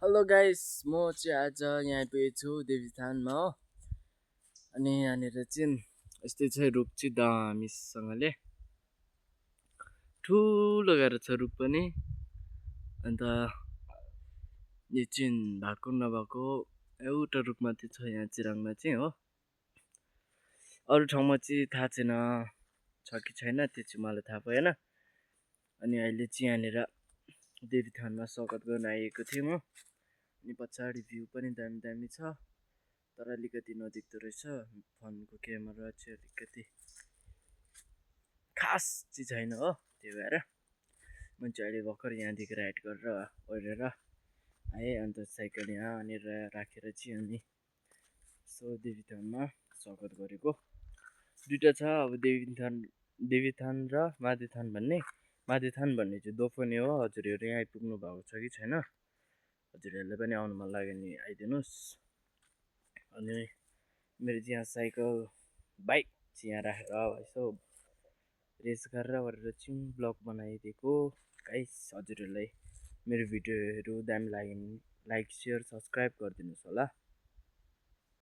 Hello guys, म चाहिँ आज यहाँ आइपुगेको छु देवीस्थानमा हो। अनि यहाँनिर चाहिँ यस्तै छ रुख चाहिँ दामीसँगले ठुलो गरेर छ रुख पनि। अन्त यो चाहिँ भएको नभएको एउटा रुख मात्रै छ यहाँ चिराङमा चाहिँ हो। अरू ठाउँमा चाहिँ थाहा छैन छ कि छैन, त्यो चाहिँ मलाई थाहा भएन। अनि अहिले चाहिँ यहाँनिर देवीस्थानमा स्वागत गर्न आएको थिएँ म। अनि पछाडि भ्यू पनि दामी दामी छ, तर अलिकति नदेख्दो रहेछ। फोनको क्यामेरा चाहिँ अलिकति खास चाहिँ छैन हो, त्यही भएर म चाहिँ अहिले भर्खर यहाँदेखि राइड गरेर ओरेर आएँ। अन्त साइकल यहाँनिर राखेर चाहिँ अनि सो देवीस्थानमा स्वागत गरेको। दुइटा छ अब, देवीस्थान र मादेथान भन्ने। मादेथान भन्ने चाहिँ दोफोने हो। हजुरहरू यहाँ आइपुग्नु भएको छ कि छैन, हजुरहरूलाई पनि आउनु मन लाग्यो भने आइदिनुहोस्। अनि मेरो चाहिँ यहाँ साइकल बाइक चाहिँ यहाँ राखेर यसो रेस गरेर चाहिँ ब्लग बनाइदिएको। गाइस, हजुरहरूलाई मेरो भिडियोहरू दामी लाग्यो भने लाइक, सेयर, सब्सक्राइब गरिदिनुहोस् होला।